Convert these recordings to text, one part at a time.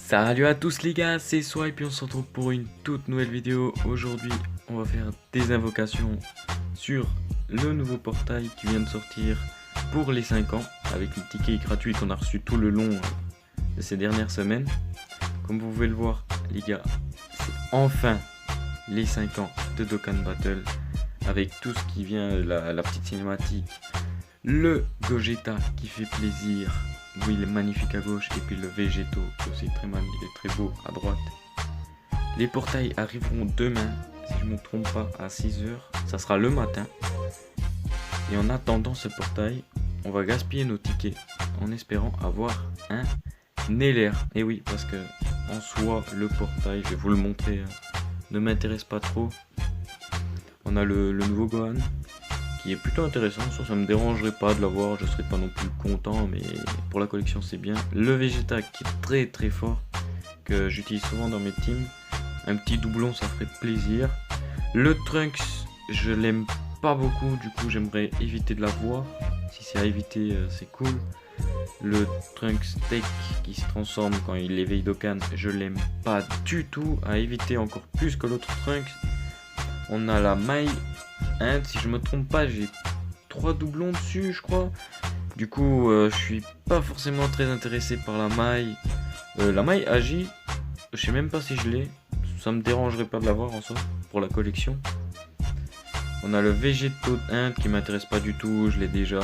Salut à tous les gars, c'est Soi et puis on se retrouve pour une toute nouvelle vidéo. Aujourd'hui on va faire des invocations sur le nouveau portail qui vient de sortir pour les 5 ans avec le ticket gratuit qu'on a reçu tout le long de ces dernières semaines. Comme vous pouvez le voir les gars, c'est enfin les 5 ans de Dokkan Battle avec tout ce qui vient, la petite cinématique, le Gogeta qui fait plaisir. Oui, il est magnifique à gauche, et puis le Végéto qui est aussi très mal, il est très beau à droite. Les portails arriveront demain, si je ne me trompe pas, à 6h. Ça sera le matin. Et en attendant ce portail, on va gaspiller nos tickets en espérant avoir un Neller. Et oui, parce que en soi, le portail, je vais vous le montrer, ne m'intéresse pas trop. On a le nouveau Gohan qui est plutôt intéressant, ça me dérangerait pas de l'avoir, je serais pas non plus content, mais pour la collection c'est bien. Le Vegeta qui est très très fort, que j'utilise souvent dans mes teams, un petit doublon ça ferait plaisir. Le Trunks, je l'aime pas beaucoup, du coup j'aimerais éviter de l'avoir, si c'est à éviter c'est cool. Le Trunks Tech qui se transforme quand il éveille Dokkan, je l'aime pas du tout, à éviter encore plus que l'autre Trunks. On a la maille Inde, si je me trompe pas, j'ai 3 doublons dessus, je crois. Du coup, je suis pas forcément très intéressé par la maille. La maille Agi, je sais même pas si je l'ai. Ça me dérangerait pas de l'avoir en soi, pour la collection. On a le Végéto Inde qui m'intéresse pas du tout, je l'ai déjà.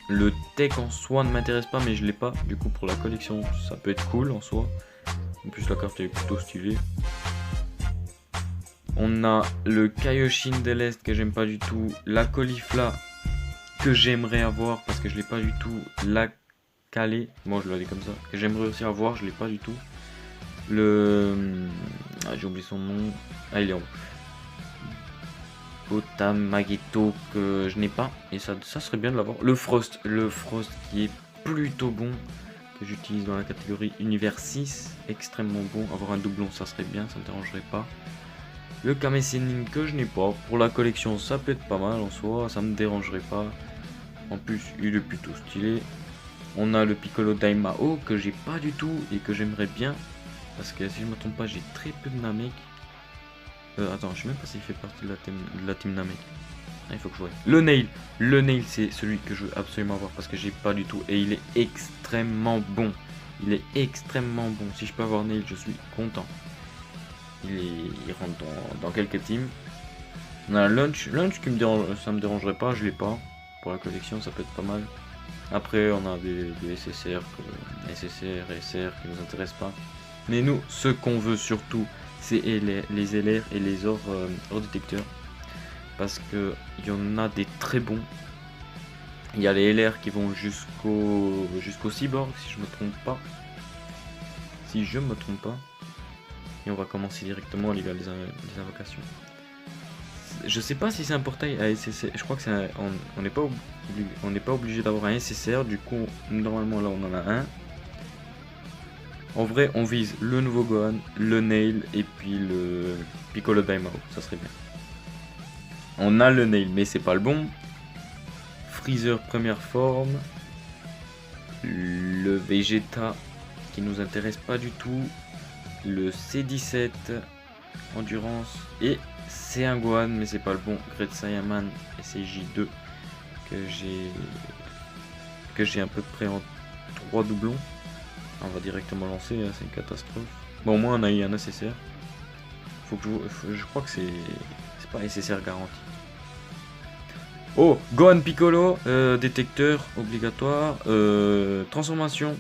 Le Tech en soi ne m'intéresse pas, mais je l'ai pas. Du coup, pour la collection, ça peut être cool en soi. En plus, la carte est plutôt stylée. On a le Kaioshin de l'Est que j'aime pas du tout. La Caulifla que j'aimerais avoir parce que je l'ai pas du tout. La Calais, moi je l'ai dit comme ça, que j'aimerais aussi avoir, je l'ai pas du tout. Le... Ah, j'ai oublié son nom. Ah, il est en haut. Magito que je n'ai pas. Et ça serait bien de l'avoir. Le Frost qui est plutôt bon. Que j'utilise dans la catégorie univers 6. Extrêmement bon. Avoir un doublon ça serait bien, ça me dérangerait pas. Le Kame Sennin que je n'ai pas, pour la collection ça peut être pas mal en soi, ça me dérangerait pas. En plus il est plutôt stylé. On a le Piccolo Daimao que j'ai pas du tout et que j'aimerais bien. Parce que si je me trompe pas j'ai très peu de Namek. Attends, je sais même pas s'il fait partie de la team Namek. Ah, il faut que je vois. Le Nail c'est celui que je veux absolument avoir parce que j'ai pas du tout. Et il est extrêmement bon. Il est extrêmement bon. Si je peux avoir Nail je suis content. Il rentre dans quelques teams. On a Lunch qui me dérange, ça me dérangerait pas, je l'ai pas. Pour la collection, ça peut être pas mal. Après, on a des SSR, SR qui nous intéressent pas. Mais nous, ce qu'on veut surtout, c'est les LR et les hors détecteurs. Parce que il y en a des très bons. Il y a les LR qui vont jusqu'au cyborg, si je me trompe pas. Et on va commencer directement les invocations. Je sais pas si c'est un portail à SSR. Je crois que c'est on n'est pas obligé d'avoir un SSR. Du coup, normalement là on en a un. En vrai, on vise le nouveau Gohan, le Nail et puis le Piccolo Daimao. Ça serait bien. On a le Nail, mais c'est pas le bon. Freezer première forme. Le Vegeta qui nous intéresse pas du tout. Le C17 endurance et c'est un Gohan mais c'est pas le bon. Great Saiyaman SJ2 que j'ai à peu près en 3 doublons. On va directement lancer, c'est une catastrophe. Bon, au moins on a eu un SSR. Je crois que c'est pas SSR garanti. Oh, Gohan Piccolo, détecteur obligatoire, transformation,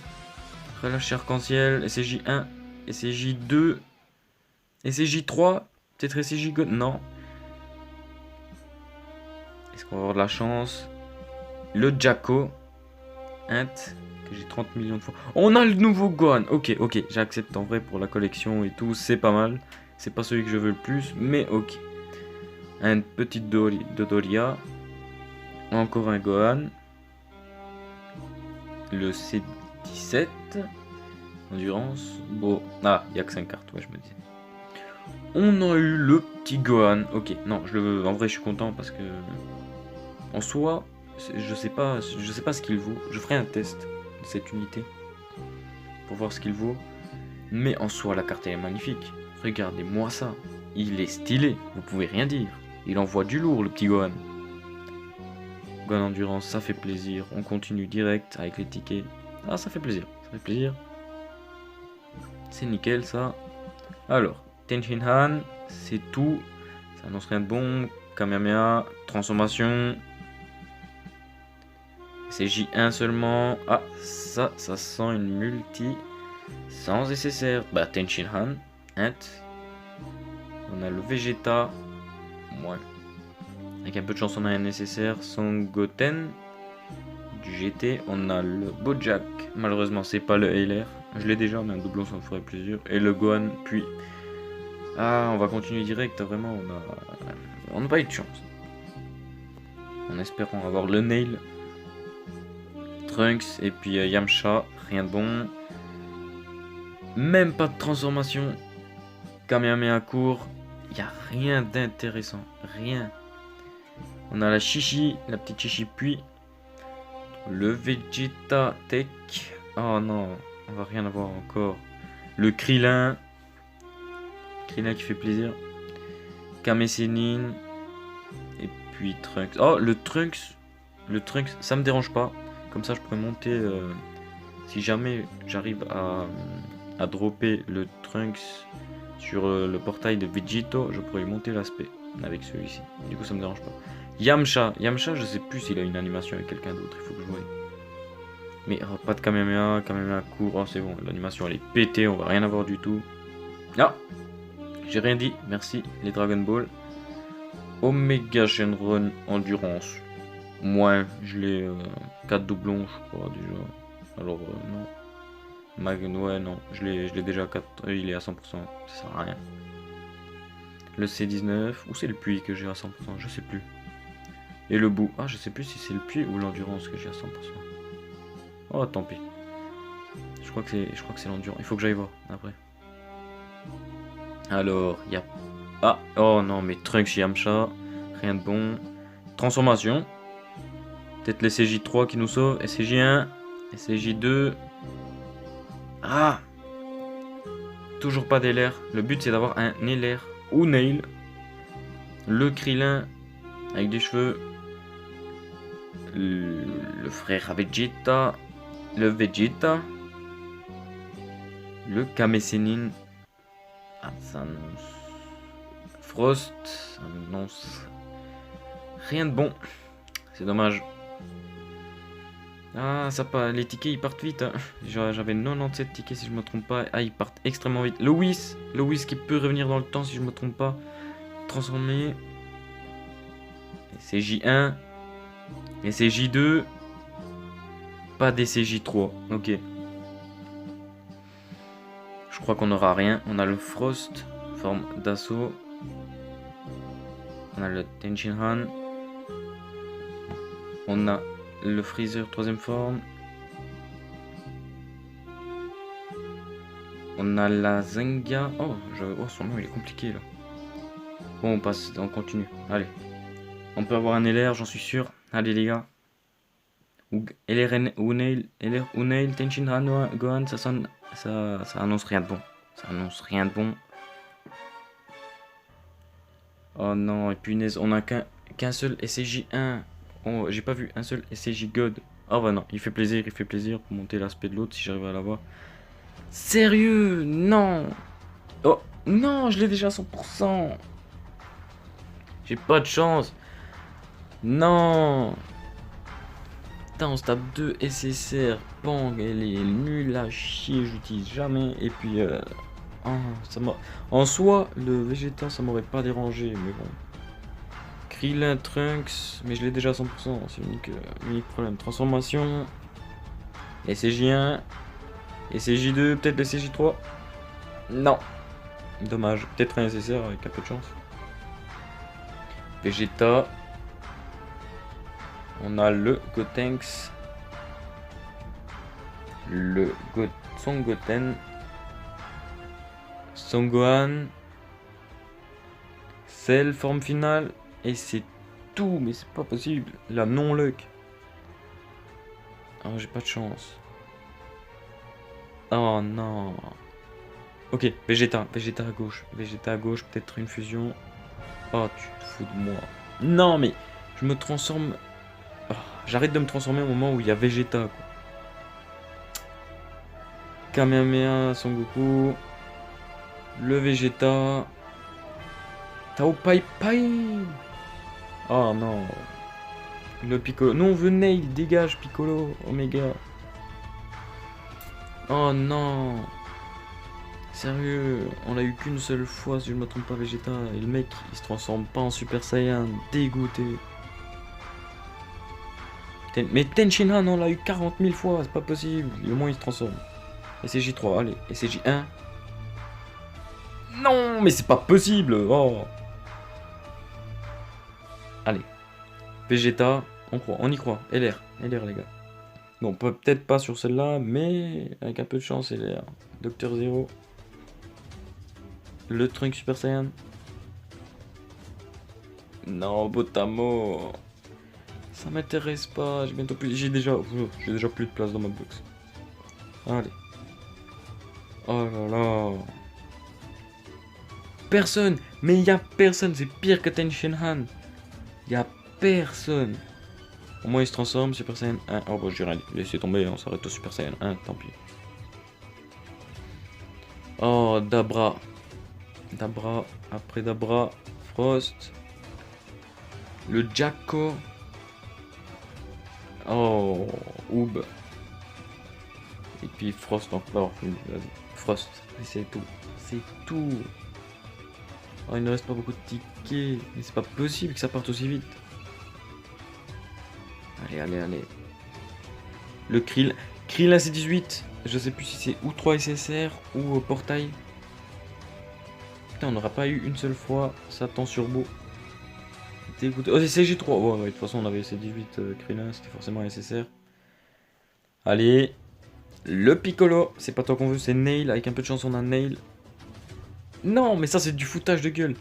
relâche arc-en-ciel, SJ1, SJ2, SJ3, peut-être SJ God, non. Est-ce qu'on va avoir de la chance? Le Jacko, Int, que j'ai 30 millions de fois. On a le nouveau Gohan, ok, j'accepte en vrai pour la collection et tout, c'est pas mal. C'est pas celui que je veux le plus, mais ok. Un petit Dodoria, encore un Gohan. Le C17. Endurance, bon, ah, il n'y a que 5 cartes, ouais, je me disais. On a eu le petit Gohan, ok, non, je le veux, en vrai je suis content parce que, en soi, je sais pas ce qu'il vaut, je ferai un test de cette unité. pour voir ce qu'il vaut. Mais en soi, la carte elle est magnifique. Regardez-moi ça. Il est stylé, vous pouvez rien dire. Il envoie du lourd, le petit Gohan. Gohan Endurance, ça fait plaisir. On continue direct avec les tickets. Ah, ça fait plaisir, ça fait plaisir. C'est nickel ça. Alors, Tenshinhan, c'est tout. Ça annonce rien de bon. Kamehameha, transformation. C'est J1 seulement. Ah, ça sent une multi. Sans nécessaire. Bah, Tenshinhan. Int. On a le Vegeta. Ouais. Avec un peu de chance, on a un nécessaire. Son Goten. Du GT. On a le Bojack. Malheureusement, c'est pas le LR. Je l'ai déjà, mais un doublon, ça me ferait plaisir. Et le Gohan, puis. Ah, on va continuer direct. Vraiment, on n'a pas eu de chance. En espérant avoir le Nail. Trunks et puis Yamcha. Rien de bon. Même pas de transformation. Kamehameha court. Il n'y a rien d'intéressant. Rien. On a la Chichi. La petite Chichi puis. Le Vegeta Tech. Oh non. On va rien avoir encore. Le Krillin. Krillin qui fait plaisir. Kame Sennin. Et puis Trunks. Oh, le Trunks. Le Trunks, ça me dérange pas. Comme ça, je pourrais monter. Si jamais j'arrive à dropper le Trunks sur le portail de Vegito, je pourrais monter l'aspect avec celui-ci. Du coup, ça me dérange pas. Yamcha. Yamcha, je sais plus s'il a une animation avec quelqu'un d'autre. Il faut que je voie. Mais pas de Kamehameha. Kamehameha court. Oh, c'est bon. L'animation, elle est pétée. On va rien avoir du tout. Ah, j'ai rien dit. Merci. Les Dragon Ball. Omega Shenron Endurance. Moi, je l'ai 4 doublons, je crois, déjà. Alors, non. Ouais, non. Je l'ai déjà 4. Il est à 100%. Ça sert à rien. Le C19. Ou c'est le puits que j'ai à 100%. Je sais plus. Et le bout. Ah, je sais plus si c'est le puits ou l'endurance que j'ai à 100%. Oh, tant pis. Je crois que c'est l'endurance. Il faut que j'aille voir après. Alors, il y a. Ah, oh non, mais Trunks Yamcha. Rien de bon. Transformation. Peut-être les CJ3 qui nous sauvent. SCJ1. SCJ2. Ah, toujours pas d'LR. Le but c'est d'avoir un LR ou Nail. Le Krillin avec des cheveux. Le frère Vegeta. Le Vegeta. Le Kame Sennin. Ah, ça annonce. Frost. Ça annonce. Rien de bon. C'est dommage. Ah, ça pas. Les tickets ils partent vite. Hein. J'avais 97 tickets si je me trompe pas. Ah, ils partent extrêmement vite. Le Whis qui peut revenir dans le temps si je me trompe pas. Transformé. C'est J1. Et c'est J2. Pas des CJ3. Ok. Je crois qu'on aura rien. On a le Frost. Forme d'assaut. On a le Tenshinhan. On a le Freezer, troisième forme. On a la Zenga. Oh, son nom il est compliqué là. Bon, on passe, on continue. Allez. On peut avoir un LR, j'en suis sûr. Allez les gars. LR Unail, Tenshinhan, Gohan, ça annonce rien de bon. Ça annonce rien de bon. Oh non, et punaise, on a qu'un seul SCJ1. Oh, j'ai pas vu un seul SCJ God. Oh bah non, il fait plaisir pour monter l'aspect de l'autre si j'arrive à l'avoir. Sérieux? Non. Oh, non, je l'ai déjà à 100%. J'ai pas de chance. Non. Putain, on se tape 2 SSR. Bang, elle est nulle à chier, j'utilise jamais. Et puis, en soi, le Vegeta, ça m'aurait pas dérangé, mais bon. Krillin, Trunks, mais je l'ai déjà à 100%, c'est l'unique problème. Transformation, SCJ1, SCJ2, peut-être les SCJ3. Non, dommage, peut-être un SSR avec un peu de chance. Vegeta, on a le Gotenks, Son Goten, Son Gohan, Cell, forme finale. Et c'est tout, mais c'est pas possible. La non-luck. Ah, j'ai pas de chance. Oh non. Ok, Vegeta à gauche. Vegeta à gauche, peut-être une fusion. Oh, tu te fous de moi. Non, mais je me transforme. Oh, j'arrête de me transformer au moment où il y a Vegeta, quoi. Kamehameha, Son Goku. Le Vegeta. Tao Pai Pai. Oh non. Le Piccolo. Non, on veut Nail, dégage Piccolo, Omega. Oh non. Sérieux, on l'a eu qu'une seule fois si je me trompe pas Vegeta et le mec il se transforme pas en Super Saiyan, dégoûté. Mais Tenshinhan on l'a eu 40 000 fois, c'est pas possible, au moins il se transforme. SCJ3, allez, SCJ1. Non, mais c'est pas possible, oh. Allez, Vegeta, on y croit, LR les gars. Bon, peut-être pas sur celle-là, mais avec un peu de chance, LR. Docteur Zero. Le Trunk Super Saiyan. Non, Botamo. Ça m'intéresse pas, j'ai bientôt plus. J'ai déjà plus de place dans ma box. Allez. Oh là là. Personne. Mais il y a personne, c'est pire que Tenshinhan. Il y a personne. Au moins il se transforme, Super Saiyan 1. Oh bah j'ai rien dit. Laissez tomber, on s'arrête au Super Saiyan 1, tant pis. Oh, Dabra. Dabra, après Dabra, Frost. Le Jacko. Oh, Oob. Et puis Frost encore. Frost, c'est tout. C'est tout. Oh, il ne reste pas beaucoup de tickets. Mais c'est pas possible que ça parte aussi vite. Allez. Le Krill. Krillin C18. Je sais plus si c'est ou 3 SSR ou portail. Putain, on n'aura pas eu une seule fois Satan Turbo. Dégoûté. Oh, c'est CG3. Ouais, de toute façon, on avait C18 Krillin, c'était forcément SSR. Allez. Le Piccolo. C'est pas toi qu'on veut, c'est Nail. Avec un peu de chance, on a Nail. Non, mais ça, c'est du foutage de gueule.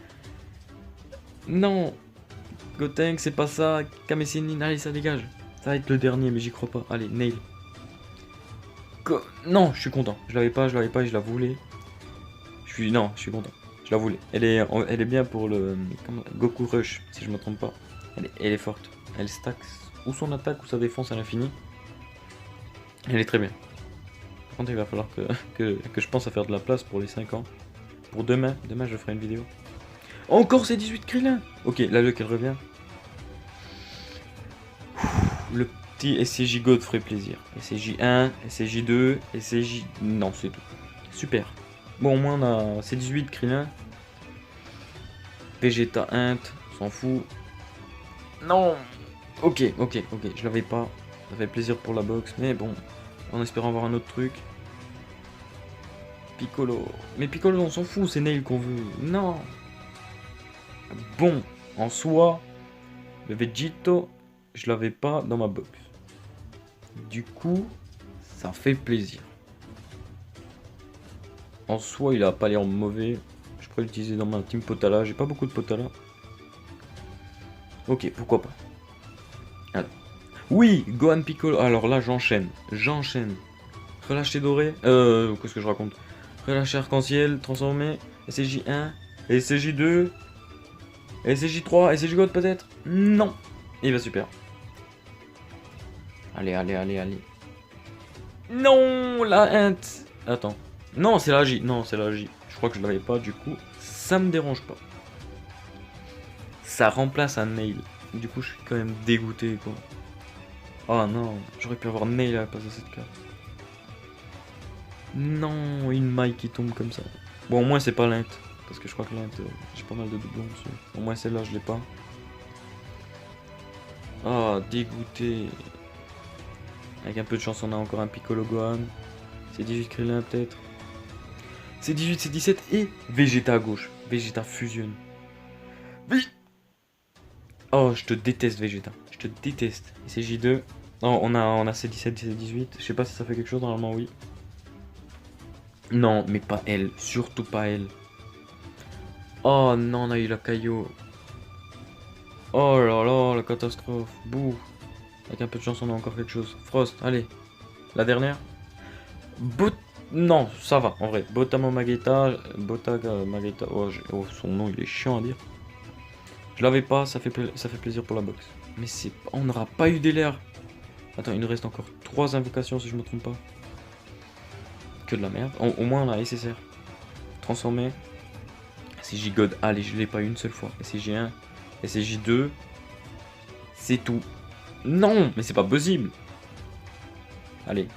Non. Gotenks, c'est pas ça. Kamesinin, allez, ça dégage. Ça va être le dernier, mais j'y crois pas. Allez, Nail. Non, je suis content. Je l'avais pas et je la voulais. Non, je suis content. Je la voulais. Elle est bien pour le Goku Rush, si je me trompe pas. Elle est forte. Elle stack ou son attaque ou sa défense à l'infini. Elle est très bien. Par contre, il va falloir que je pense à faire de la place pour les 5 ans. Pour demain. Demain, je ferai une vidéo. Encore ces 18 Krillin. Ok, là, lequel revient. Le petit SCJ God ferait plaisir. SCJ1, SCJ2, SCJ... Non, c'est tout. Super. Bon, au moins, on a ces 18 Krillin. Vegeta Int, s'en fout. Non. Ok, je l'avais pas. Ça fait plaisir pour la box, mais bon, en espérant avoir un autre truc. Piccolo. Mais Piccolo, on s'en fout, c'est Nail qu'on veut. Non. Bon, en soi, le Vegito, je l'avais pas dans ma box. Du coup, ça fait plaisir. En soi, il a pas l'air mauvais. Je pourrais l'utiliser dans ma team Potala. J'ai pas beaucoup de Potala. Ok, pourquoi pas. Alors. Oui, Gohan Piccolo. Alors là, j'enchaîne. Relâché doré. Qu'est-ce que je raconte? Relâché arc-en-ciel, transformé. SCJ1, SCJ2, SCJ3, SCJ God peut-être? Non. Il va super. Allez. Non, la int. Attends. Non, c'est la J. Je crois que je l'avais pas, du coup, ça me dérange pas. Ça remplace un Nail. Du coup, je suis quand même dégoûté, quoi. Oh non, j'aurais pu avoir Nail à la place de cette carte. Non, une maille qui tombe comme ça. Bon, au moins, c'est pas l'int. Parce que je crois que l'int, j'ai pas mal de doublons dessus. Au moins, celle-là, je l'ai pas. Ah, dégoûté. Avec un peu de chance, on a encore un Piccolo Gohan. C'est 18 Krillin, peut-être. C'est 18, c'est 17 et Vegeta à gauche. Vegeta fusionne. Oh, je te déteste Vegeta. Je te déteste. Et c'est J2. Non, on a C17, C18. Je sais pas si ça fait quelque chose, normalement oui. Non, mais pas elle. Surtout pas elle. Oh non, on a eu la Kaio. Oh là là, la catastrophe. Bouh. Avec un peu de chance, on a encore quelque chose. Frost, allez. La dernière. Non, ça va, en vrai. Botamo Mageta, Botaga Mageta, oh, son nom il est chiant à dire. Je l'avais pas, ça fait plaisir pour la box. Mais c'est, on n'aura pas eu l'air. Attends, il nous reste encore 3 invocations si je me trompe pas. Que de la merde. Au moins on a SSR. Transformé. SCJ God, allez, je l'ai pas une seule fois. SCJ1, SCJ2. C'est tout. Non, mais c'est pas possible. Allez.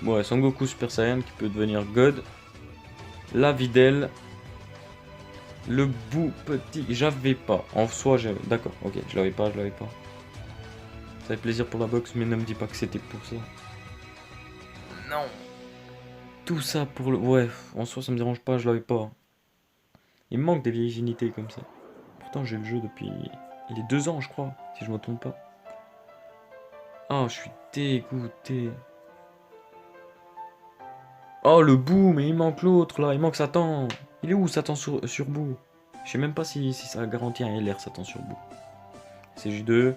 Ouais, Son Goku Super Saiyan qui peut devenir God. La Videl. Le bout petit. J'avais pas. En soi, d'accord, ok, je l'avais pas. Ça fait plaisir pour la box, mais ne me dis pas que c'était pour ça. Non. Tout ça pour le... Ouais, en soi, ça me dérange pas, je l'avais pas. Il me manque des vieilles unités comme ça. Pourtant, j'ai le jeu depuis... Il est 2 ans, je crois, si je me trompe pas. Oh, je suis dégoûté. Oh, le bout, mais il manque l'autre, là. Il manque Satan. Il est où, Satan sur bout? Je sais même pas si ça garantit un LR, Satan sur bout. CJ2.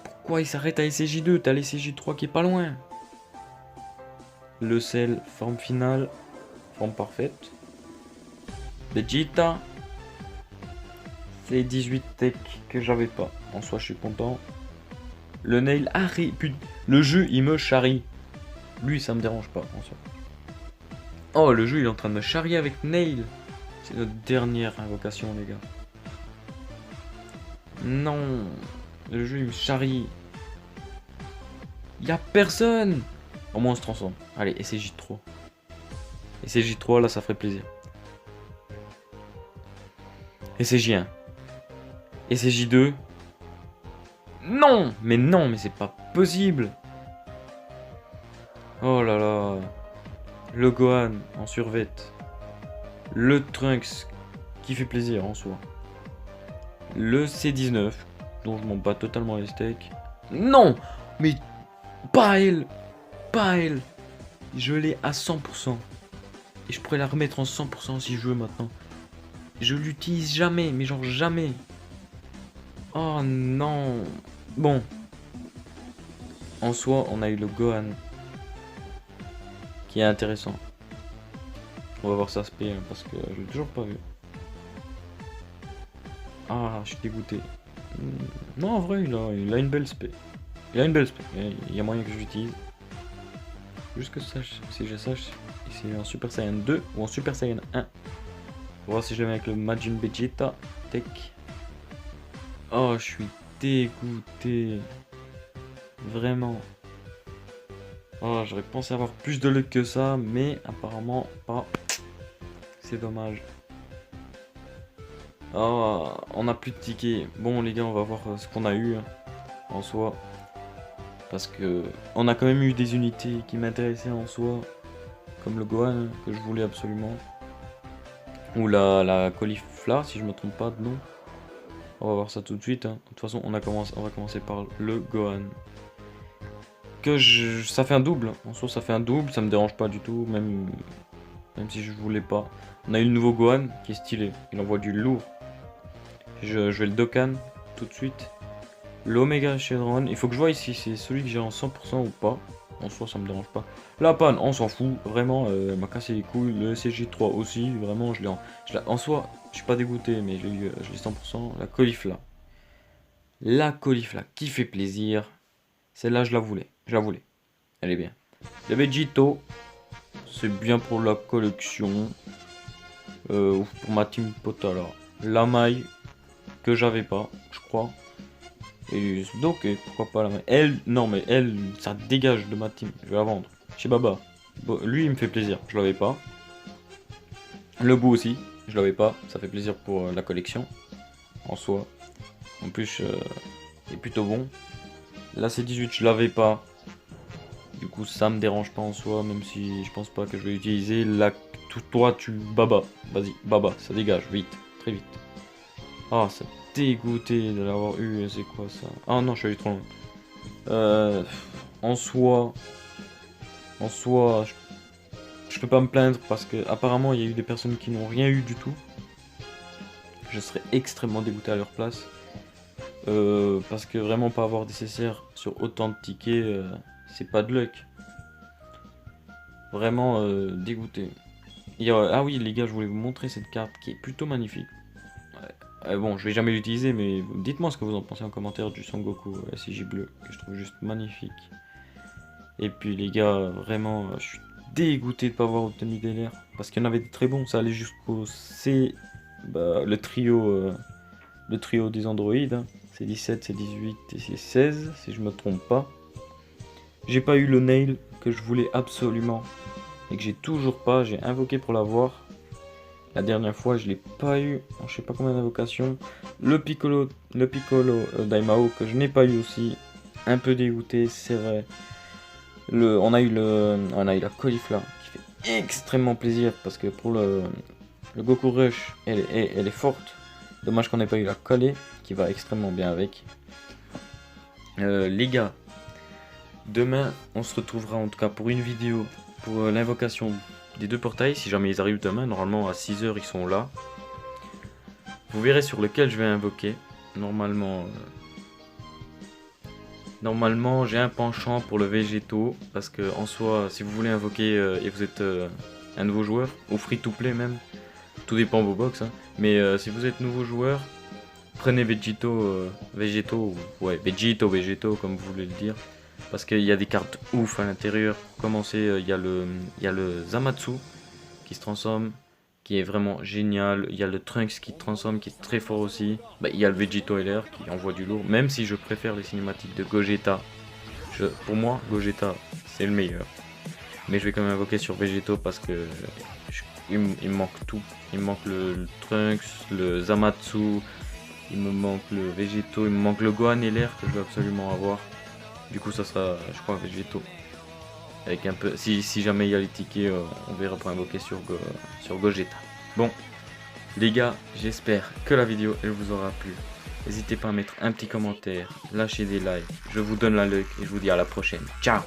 Pourquoi il s'arrête à SCJ2? T'as l'SCJ3 qui est pas loin. Le sel, forme finale. Forme parfaite. Vegeta. C'est 18 tech que j'avais pas. En soi, je suis content. Le nail. Ah, le jeu, il me charrie. Lui, ça me dérange pas, en soi. Oh, le jeu, il est en train de me charrier avec Nail. C'est notre dernière invocation, les gars. Non. Le jeu, il me charrie. Y'a personne. Au moins, on se transforme. Allez, SCJ3. SCJ3, là, ça ferait plaisir. SCJ1. SCJ2. Non, mais c'est pas possible. Oh là là. Le Gohan en survêt. Le Trunks qui fait plaisir en soi. Le C19 dont je m'en bats totalement les steaks. Non, mais pas elle. Pas elle. Je l'ai à 100%. Et je pourrais la remettre en 100% si je veux maintenant. Je l'utilise jamais, mais genre jamais. Oh non. Bon. En soi, on a eu le Gohan. Qui est intéressant. On va voir ça SP parce que je l'ai toujours pas vu. Ah, je suis dégoûté. Non, en vrai, il a une belle spé. Il a une belle spé. Il y a moyen que je l'utilise. Juste que si je sache si c'est en Super Saiyan 2 ou en Super Saiyan 1. On va voir si je le mets avec le Majin Vegeta Tech. Oh, je suis dégoûté. Vraiment. Oh, j'aurais pensé avoir plus de luck que ça, mais apparemment pas. C'est dommage. Oh, on a plus de tickets. Bon les gars, on va voir ce qu'on a eu en soi. Parce que on a quand même eu des unités qui m'intéressaient en soi. Comme le Gohan que je voulais absolument. Ou la Caulifla si je me trompe pas de nom. On va voir ça tout de suite. De toute façon on va commencer par le Gohan. Ça fait un double. En soi ça fait un double, ça me dérange pas du tout. Même si je voulais pas. On a eu le nouveau Gohan qui est stylé. Il envoie du lourd. Je vais le Dokkan tout de suite. L'Omega Shenron. Il faut que je vois ici si c'est celui que j'ai en 100% ou pas. En soi, ça me dérange pas. La panne, on s'en fout. Vraiment, elle m'a cassé les couilles. Le CG3 aussi. Vraiment, en soi, je suis pas dégoûté, mais je l'ai 100%. La Caulifla. La Caulifla qui fait plaisir. Celle-là, je la voulais. Elle est bien. Le Vegito. C'est bien pour la collection. Pour ma team Potala. La maille. Que j'avais pas, je crois. Et donc, pourquoi pas la maille. Elle, non mais elle, ça dégage de ma team. Je vais la vendre. Chez Baba. Bon, lui, il me fait plaisir. Je l'avais pas. Le bout aussi. Je l'avais pas. Ça fait plaisir pour la collection. En soi. En plus, il est plutôt bon. Là, c'est 18. Je l'avais pas. Du coup, ça me dérange pas en soi. Même si je pense pas que je vais utiliser. Là, toi, Baba. Vas-y, Baba. Ça dégage. Vite. Très vite. Ah, ça dégoûté de l'avoir eu, c'est quoi ça? Ah non, je suis allé trop loin. En soi, je peux pas me plaindre parce que apparemment il y a eu des personnes qui n'ont rien eu du tout. Je serais extrêmement dégoûté à leur place. Parce que vraiment pas avoir des CCR sur autant de tickets, c'est pas de luck. vraiment dégoûté. Ah oui les gars, je voulais vous montrer cette carte qui est plutôt magnifique. Bon, je vais jamais l'utiliser, mais dites-moi ce que vous en pensez en commentaire du Son Goku SIJ bleu, que je trouve juste magnifique. Et puis les gars, vraiment, je suis dégoûté de ne pas avoir obtenu des LR, parce qu'il y en avait des très bons, ça allait jusqu'au le trio des androïdes, hein. C'est 17, c'est 18 et c'est 16, si je me trompe pas. J'ai pas eu le Nail que je voulais absolument, et que j'ai toujours pas, j'ai invoqué pour l'avoir. La dernière fois, je l'ai pas eu, je sais pas combien d'invocations. Le Piccolo Daimao que je n'ai pas eu aussi, un peu dégoûté, c'est vrai. On a eu la Caulifla qui fait extrêmement plaisir parce que pour le Goku Rush, elle est forte. Dommage qu'on n'ait pas eu la Calais qui va extrêmement bien avec. Les gars, demain on se retrouvera en tout cas pour une vidéo pour l'invocation des deux portails, si jamais ils arrivent demain. Normalement à 6 h ils sont là. Vous verrez sur lequel je vais invoquer. Normalement j'ai un penchant pour le végétaux, parce que en soi si vous voulez invoquer et vous êtes un nouveau joueur, ou free to play même, tout dépend de vos box, hein. Mais si vous êtes nouveau joueur, prenez Vegito comme vous voulez le dire, parce qu'il y a des cartes ouf à l'intérieur. Pour commencer, il y a le Zamatsu qui se transforme, qui est vraiment génial. Il y a le Trunks qui se transforme, qui est très fort aussi. Il y a le Vegito LR qui envoie du lourd, même si je préfère les cinématiques de Gogeta. Pour moi, Gogeta, c'est le meilleur. Mais je vais quand même invoquer sur Vegito parce que il me manque tout. Il me manque le Trunks, le Zamatsu, il me manque le Vegito, il me manque le Gohan LR que je veux absolument avoir. Du coup ça sera, je crois, Vegito. Avec un peu, si jamais il y a les tickets, on verra pour invoquer sur Gogeta. Bon, les gars, j'espère que la vidéo elle vous aura plu. N'hésitez pas à mettre un petit commentaire, lâcher des likes. Je vous donne la luck et je vous dis à la prochaine. Ciao!